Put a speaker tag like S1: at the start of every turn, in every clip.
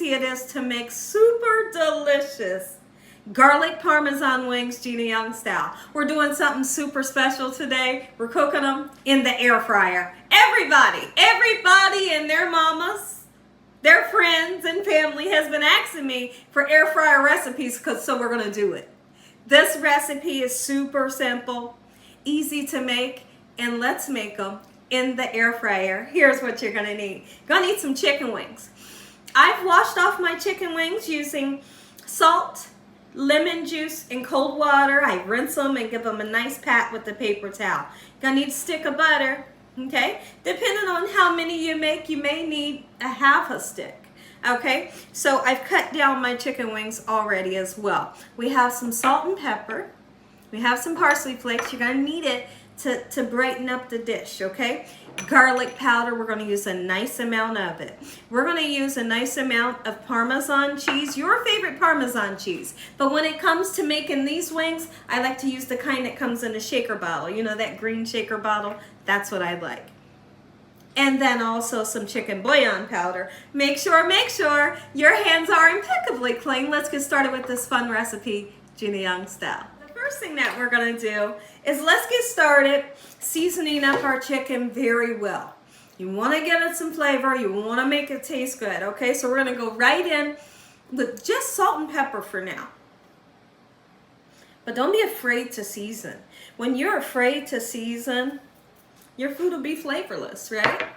S1: easy it is to make super delicious garlic Parmesan wings, Gina Young style. We're doing something super special today. We're cooking them in the air fryer. Everybody and their mamas, their friends and family has been asking me for air fryer recipes, so we're gonna do it. This recipe is super simple, easy to make, and let's make them in the air fryer. Here's what you're gonna need. Gonna need some chicken wings. I've washed off my chicken wings using salt, lemon juice, and cold water. I rinse them and give them a nice pat with the paper towel. Gonna need a stick of butter, okay? Depending on how many you make, you may need a half a stick. Okay, so I've cut down my chicken wings already as well. We have some salt and pepper. We have some parsley flakes. You're going to need it to brighten up the dish, okay? Garlic powder, we're going to use a nice amount of it. We're going to use a nice amount of Parmesan cheese, your favorite Parmesan cheese. But when it comes to making these wings, I like to use the kind that comes in a shaker bottle. You know, that green shaker bottle? That's what I like. And then also some chicken bouillon powder. Make sure your hands are impeccably clean. Let's get started with this fun recipe, Gina Young style. The first thing that we're gonna do is let's get started seasoning up our chicken very well. You wanna give it some flavor, you wanna make it taste good, okay? So we're gonna go right in with just salt and pepper for now. But don't be afraid to season. When you're afraid to season, your food will be flavorless, right?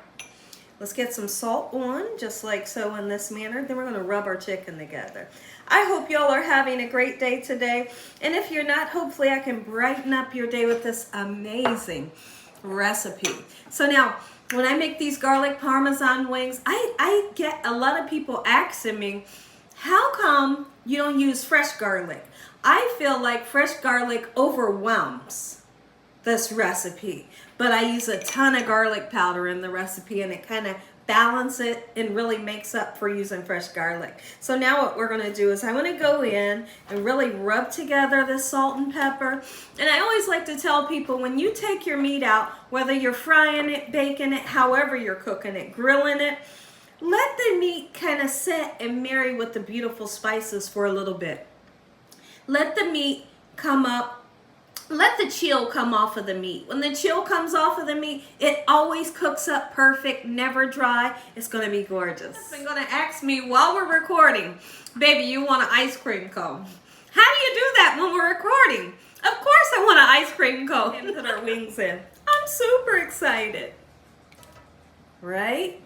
S1: Let's get some salt on, just like so in this manner. Then we're gonna rub our chicken together. I hope y'all are having a great day today. And if you're not, hopefully I can brighten up your day with this amazing recipe. So now, when I make these garlic Parmesan wings, I get a lot of people asking me, how come you don't use fresh garlic? I feel like fresh garlic overwhelms this recipe, but I use a ton of garlic powder in the recipe, and it kind of balances it and really makes up for using fresh garlic. So now what we're going to do is I'm going to go in and really rub together the salt and pepper. And I always like to tell people, when you take your meat out, whether you're frying it, baking it, however you're cooking it, grilling it, let the meat kind of sit and marry with the beautiful spices for a little bit. Let the meat come up. Let the chill come off of the meat. When the chill comes off of the meat, it always cooks up perfect, never dry. It's going to be gorgeous. You're going to ask me while we're recording, baby, you want an ice cream cone? How do you do that when we're recording? Of course I want an ice cream cone. And put our wings in. I'm super excited. Right?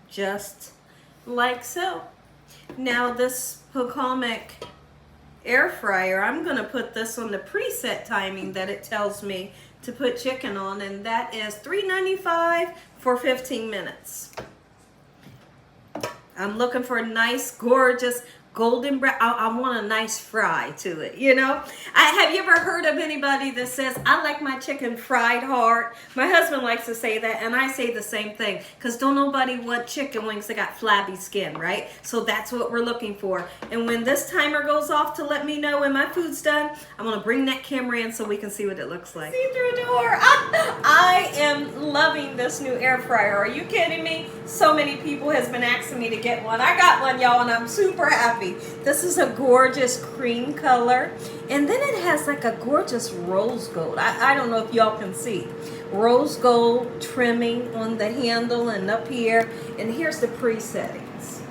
S1: Just like so. Now this Pocomic air fryer, I'm going to put this on the preset timing that it tells me to put chicken on, and that is $3.95 for 15 minutes. I'm looking for a nice, gorgeous, golden brown. I want a nice fry to it, you know? Have you ever heard of anybody that says, I like my chicken fried hard? My husband likes to say that, and I say the same thing, because don't nobody want chicken wings that got flabby skin, right? So that's what we're looking for. And when this timer goes off to let me know when my food's done, I'm going to bring that camera in so we can see what it looks like. See-through door. I am loving this new air fryer. Are you kidding me? So many people has been asking me to get one. I got one, y'all, and I'm super happy. This is a gorgeous cream color, and then it has like a gorgeous rose gold. I don't know if y'all can see. Rose gold trimming on the handle and up here, and here's the pre-settings.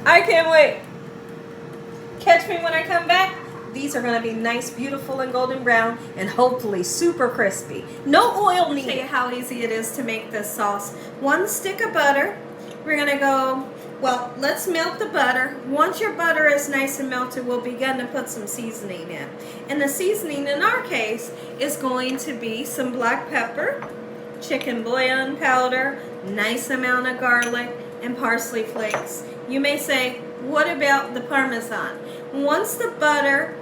S1: I can't wait. Catch me when I come back. These are going to be nice, beautiful, and golden brown, and hopefully super crispy. No oil needed. I'll show you how easy it is to make this sauce. 1 stick of butter. We're going to go, well, let's melt the butter. Once your butter is nice and melted, we'll begin to put some seasoning in. And the seasoning in our case is going to be some black pepper, chicken bouillon powder, nice amount of garlic, and parsley flakes. You may say, what about the Parmesan? Once the butter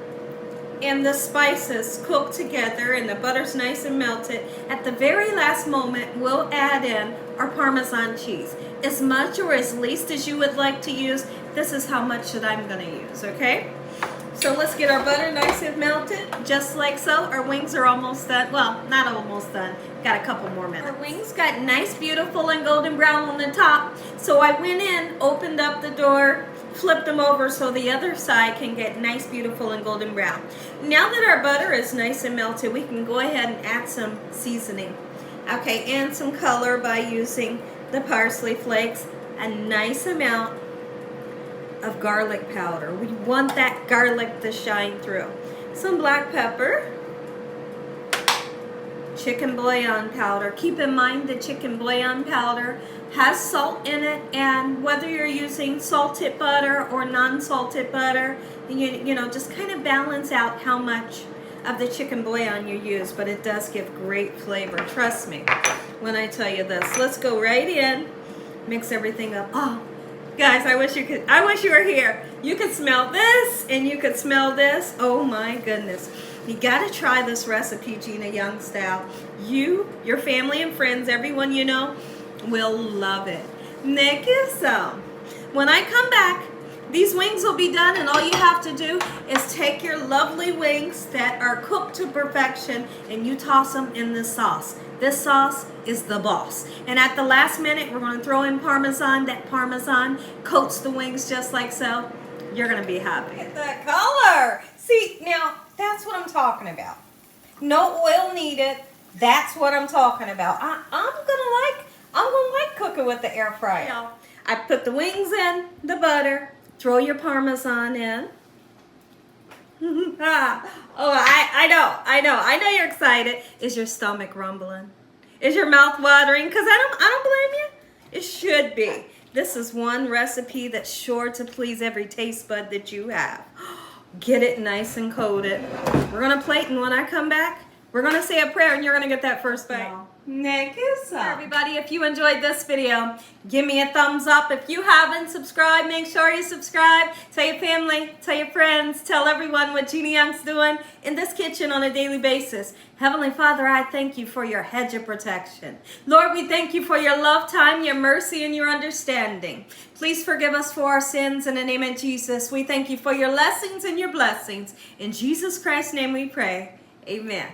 S1: and the spices cook together and the butter's nice and melted, at the very last moment we'll add in our Parmesan cheese. As much or as least as you would like to use, this is how much that I'm going to use, okay? So let's get our butter nice and melted, just like so. Our wings are almost done. Well, not almost done. Got a couple more minutes. Our wings got nice, beautiful, and golden brown on the top. So I went in, opened up the door, flipped them over so the other side can get nice, beautiful, and golden brown. Now that our butter is nice and melted, we can go ahead and add some seasoning. Okay, and some color by using the parsley flakes. A nice amount of garlic powder. We want that garlic to shine through. Some black pepper. Chicken bouillon powder. Keep in mind the chicken bouillon powder has salt in it, and whether you're using salted butter or non-salted butter, you know, just kind of balance out how much of the chicken bouillon you use, but it does give great flavor. Trust me when I tell you this. Let's go right in, mix everything up. Oh, guys, I wish you were here. You could smell this and you could smell this. Oh my goodness. You gotta try this recipe, Gina Young style. You, your family and friends, everyone you know will love it. Thank you so. When I come back, these wings will be done, and all you have to do is take your lovely wings that are cooked to perfection and you toss them in this sauce. This sauce is the boss. And at the last minute, we're going to throw in Parmesan. That Parmesan coats the wings just like so. You're going to be happy. Look at that color. See, now, that's what I'm talking about. No oil needed. That's what I'm talking about. I'm gonna like cooking with the air fryer. I put the wings in, the butter, throw your Parmesan in. Oh, I know you're excited. Is your stomach rumbling? Is your mouth watering? Because I don't blame you. It should be. This is one recipe that's sure to please every taste bud that you have. Get it nice and coated. We're gonna plate, and when I come back, we're gonna say a prayer, and you're gonna get that first bite. Thank you, so. Everybody, if you enjoyed this video, give me a thumbs up. If you haven't subscribed, make sure you subscribe. Tell your family, tell your friends, tell everyone what Gina Young's doing in this kitchen on a daily basis. Heavenly Father, I thank you for your hedge of protection. Lord, we thank you for your love, time, your mercy, and your understanding. Please forgive us for our sins in the name of Jesus. We thank you for your lessons and your blessings. In Jesus Christ's name we pray. Amen.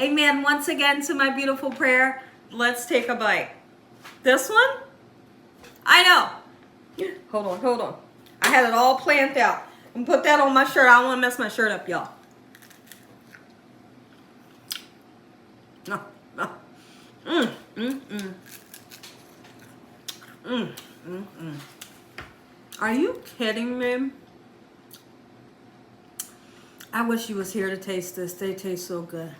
S1: Amen. Once again to my beautiful prayer. Let's take a bite. This one? I know. Hold on. I had it all planned out. I'm gonna put that on my shirt. I don't want to mess my shirt up, y'all. Are you kidding me? I wish you was here to taste this. They taste so good.